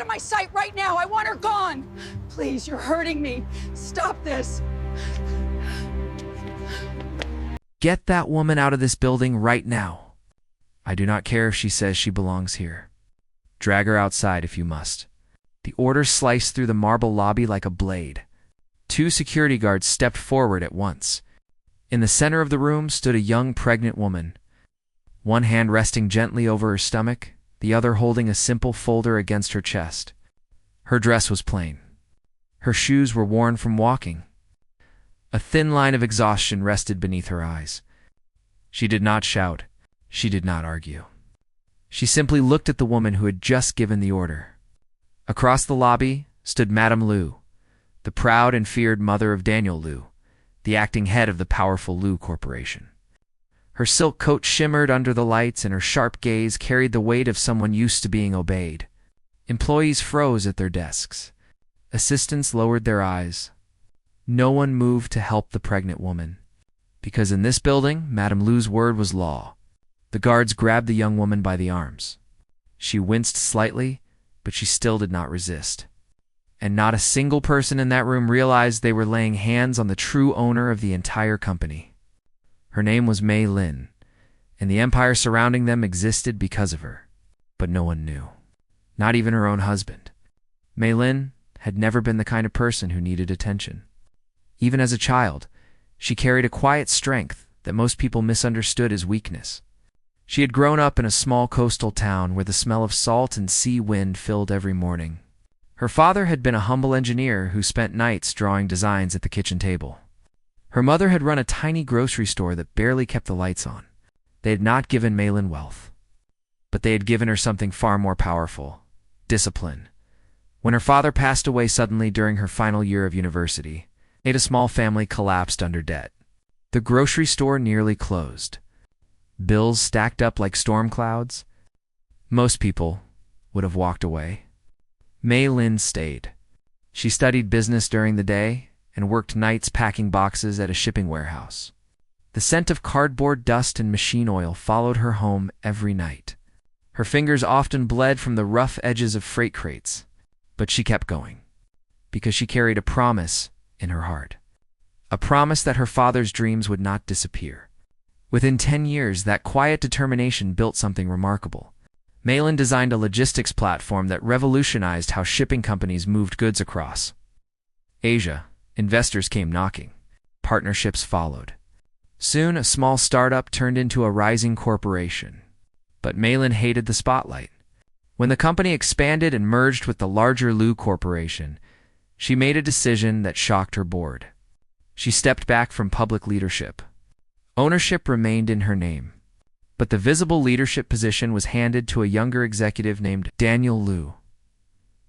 of my sight right now. I want her gone. Please, you're hurting me. Stop this. Get that woman out of this building right now. I do not care if she says she belongs here. Drag her outside if you must. The order sliced through the marble lobby like a blade. 2 security guards stepped forward at once. In the center of the room stood a young pregnant woman, one hand resting gently over her stomach, the other holding a simple folder against her chest. Her dress was plain. Her shoes were worn from walking. A thin line of exhaustion rested beneath her eyes. She did not shout. She did not argue. She simply looked at the woman who had just given the order. Across the lobby stood Madame Liu, the proud and feared mother of Daniel Liu, the acting head of the powerful Liu Corporation. Her silk coat shimmered under the lights, and her sharp gaze carried the weight of someone used to being obeyed. Employees froze at their desks. Assistants lowered their eyes. No one moved to help the pregnant woman, because in this building, Madame Liu's word was law. The guards grabbed the young woman by the arms. She winced slightly, but she still did not resist. And not a single person in that room realized they were laying hands on the true owner of the entire company. Her name was Mei Lin, and the empire surrounding them existed because of her. But no one knew. Not even her own husband. Mei Lin had never been the kind of person who needed attention. Even as a child, she carried a quiet strength that most people misunderstood as weakness. She had grown up in a small coastal town where the smell of salt and sea wind filled every morning. Her father had been a humble engineer who spent nights drawing designs at the kitchen table. Her mother had run a tiny grocery store that barely kept the lights on. They had not given Mei Lin wealth, but they had given her something far more powerful: discipline. When her father passed away suddenly during her final year of university, a small family collapsed under debt. The grocery store nearly closed. Bills stacked up like storm clouds. Most people would have walked away. Mei Lin stayed. She studied business during the day and worked nights packing boxes at a shipping warehouse. The scent of cardboard dust and machine oil followed her home every night. Her fingers often bled from the rough edges of freight crates, but she kept going, because she carried a promise in her heart. A promise that her father's dreams would not disappear. Within 10 years, that quiet determination built something remarkable. Mei Lin designed a logistics platform that revolutionized how shipping companies moved goods across Asia. Investors came knocking. Partnerships followed. Soon, a small startup turned into a rising corporation. But Mei Lin hated the spotlight. When the company expanded and merged with the larger Liu Corporation, she made a decision that shocked her board. She stepped back from public leadership. Ownership remained in her name, but the visible leadership position was handed to a younger executive named Daniel Liu.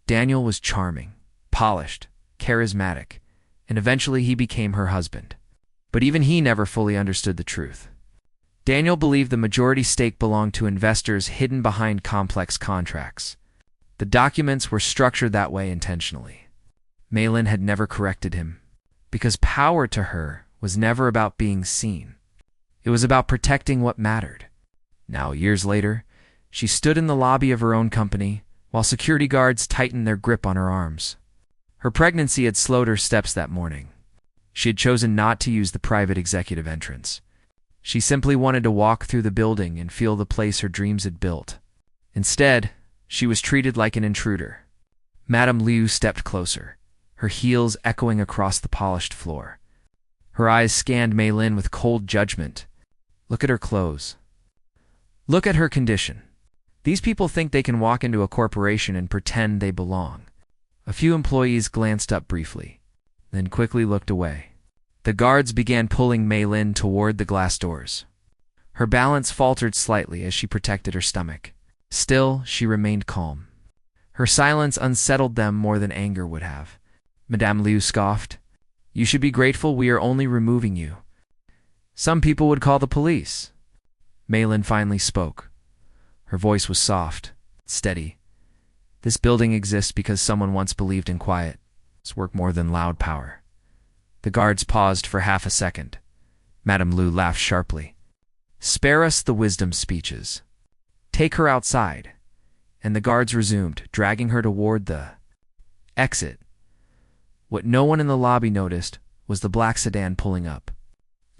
Daniel was charming, polished, charismatic, and eventually he became her husband. But even he never fully understood the truth. Daniel believed the majority stake belonged to investors hidden behind complex contracts. The documents were structured that way intentionally. Mei Lin had never corrected him, because power to her was never about being seen. It was about protecting what mattered. Now, years later, she stood in the lobby of her own company, while security guards tightened their grip on her arms. Her pregnancy had slowed her steps that morning. She had chosen not to use the private executive entrance. She simply wanted to walk through the building and feel the place her dreams had built. Instead, she was treated like an intruder. Madame Liu stepped closer, her heels echoing across the polished floor. Her eyes scanned Mei Lin with cold judgment. Look at her clothes. Look at her condition. These people think they can walk into a corporation and pretend they belong. A few employees glanced up briefly, then quickly looked away. The guards began pulling Mei Lin toward the glass doors. Her balance faltered slightly as she protected her stomach. Still, she remained calm. Her silence unsettled them more than anger would have. Madame Liu scoffed. "You should be grateful we are only removing you. Some people would call the police." Mei Lin finally spoke. Her voice was soft, steady. "This building exists because someone once believed in quiet. It's worth more than loud power." The guards paused for half a second. Madame Liu laughed sharply. "Spare us the wisdom speeches. Take her outside. and the guards resumed, dragging her toward the exit. What no one in the lobby noticed was the black sedan pulling up.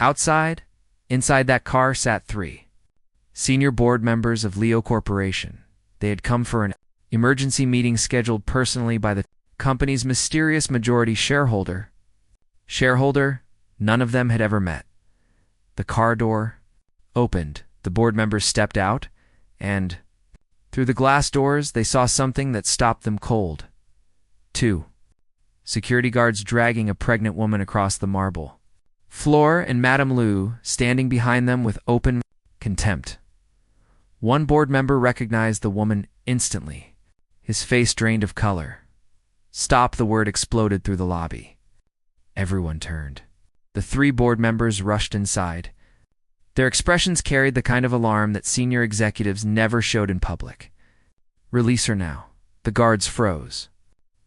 Inside that car sat three senior board members of Leo Corporation. They had come for an emergency meeting scheduled personally by the company's mysterious majority shareholder. None of them had ever met. The car door opened. The board members stepped out, and through the glass doors they saw something that stopped them cold. Two security guards dragging a pregnant woman across the marble floor, and Madame Liu standing behind them with open contempt. One board member recognized the woman instantly. His face drained of color. "Stop!" the word exploded through the lobby. Everyone turned. The three board members rushed inside. Their expressions carried the kind of alarm that senior executives never showed in public. "Release her now." The guards froze.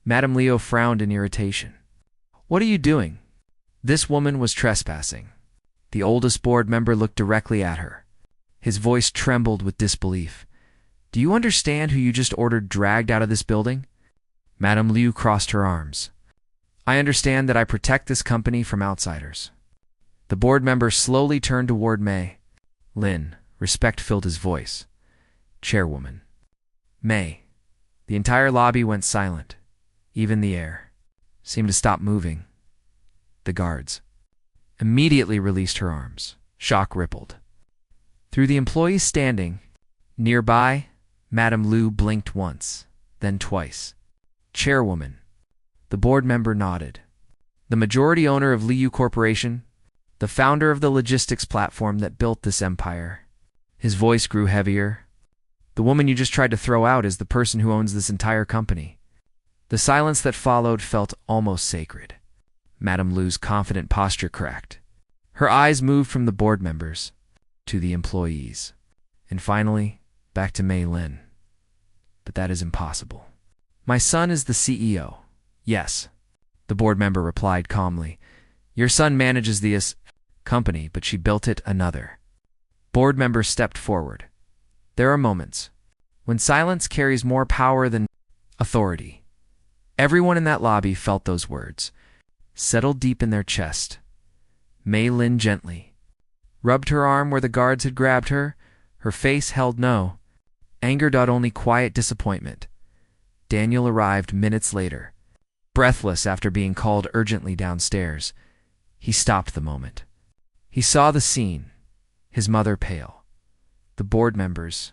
Madame Leo frowned in irritation. "What are you doing?" This woman was trespassing. The oldest board member looked directly at her. His voice trembled with disbelief. "Do you understand who you just ordered dragged out of this building?" Madame Liu crossed her arms. "I understand that I protect this company from outsiders." The board member slowly turned toward Mei Lin. Respect filled his voice. "Chairwoman." "Mei." The entire lobby went silent. Even the air seemed to stop moving. The guards immediately released her arms. Shock rippled through the employees standing nearby. Madame Liu blinked once, then twice. "Chairwoman." The board member nodded. "The majority owner of Liu Corporation, the founder of the logistics platform that built this empire." His voice grew heavier. "The woman you just tried to throw out is the person who owns this entire company." The silence that followed felt almost sacred. Madame Liu's confident posture cracked. Her eyes moved from the board members to the employees, and finally back to Mei Lin. "But that is impossible." "My son is the CEO." "Yes," the board member replied calmly. "Your son manages this company, but she built it another." Board member stepped forward. There are moments when silence carries more power than authority. Everyone in that lobby felt those words settle deep in their chest. Mei Lin gently rubbed her arm where the guards had grabbed her. Her face held no anger, only quiet disappointment. Daniel arrived minutes later, breathless after being called urgently downstairs. He stopped the moment. He saw the scene, his mother pale, the board members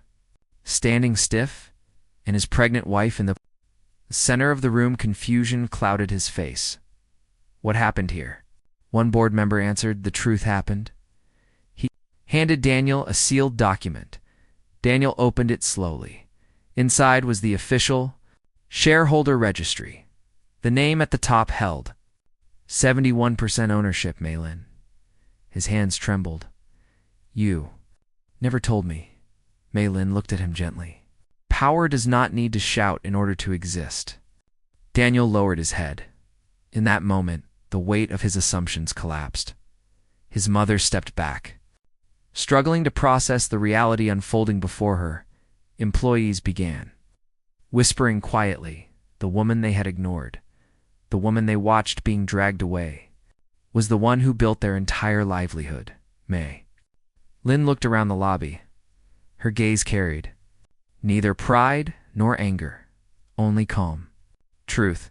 standing stiff, and his pregnant wife in the center of the room. Confusion clouded his face. "What happened here?" One board member answered, "The truth happened." He handed Daniel a sealed document. Daniel opened it slowly. Inside was the official shareholder registry. The name at the top held 71% ownership, Mei Lin. His hands trembled. "You never told me." Mei Lin looked at him gently. "Power does not need to shout in order to exist." Daniel lowered his head. In that moment, the weight of his assumptions collapsed. His mother stepped back. Struggling to process the reality unfolding before her, employees began whispering quietly. The woman they had ignored, the woman they watched being dragged away, was the one who built their entire livelihood. Mei Lin looked around the lobby. Her gaze carried neither pride nor anger, only calm. Truth.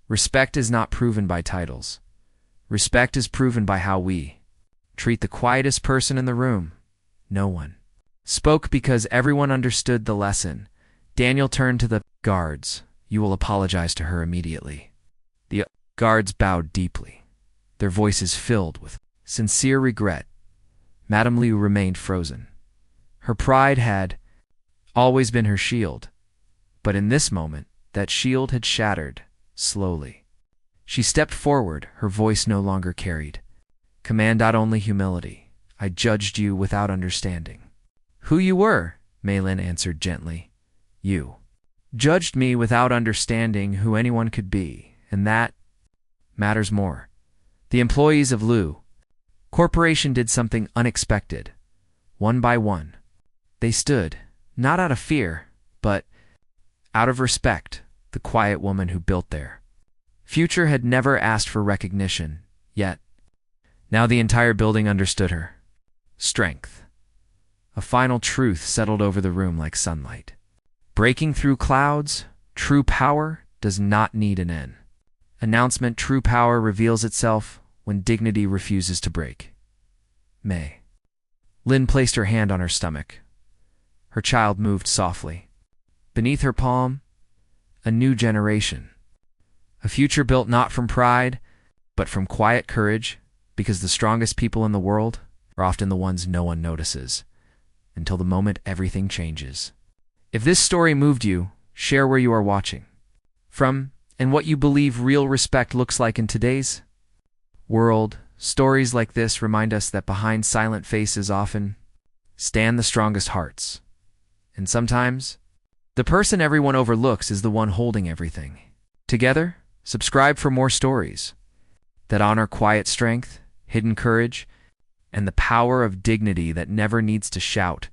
Respect is not proven by titles. Respect is proven by how we treat the quietest person in the room. No one spoke because everyone understood the lesson. Daniel turned to the guards. "You will apologize to her immediately." The guards bowed deeply, their voices filled with sincere regret. Madame Liu remained frozen. Her pride had always been her shield, but in this moment, that shield had shattered slowly. She stepped forward, her voice no longer carried command, only humility. "I judged you without understanding who you were," Mei Lin answered gently. "You judged me without understanding who anyone could be, and that matters more." The employees of Liu Corporation did something unexpected. One by one, they stood, not out of fear, but Out of respect, the quiet woman who built there. Future had never asked for recognition, yet now the entire building understood her. Strength. A final truth settled over the room like sunlight. Breaking through clouds, true power does not need an end. Announcement: true power reveals itself when dignity refuses to break. May. Lynn placed her hand on her stomach. Her child moved softly. Beneath her palm, a new generation. A future built not from pride, but from quiet courage, because the strongest people in the world are often the ones no one notices, until the moment everything changes. If this story moved you, share where you are watching from and what you believe real respect looks like in today's world. Stories like this remind us that behind silent faces often stand the strongest hearts. And sometimes, the person everyone overlooks is the one holding everything. Together, subscribe for more stories that honor quiet strength, hidden courage, and the power of dignity that never needs to shout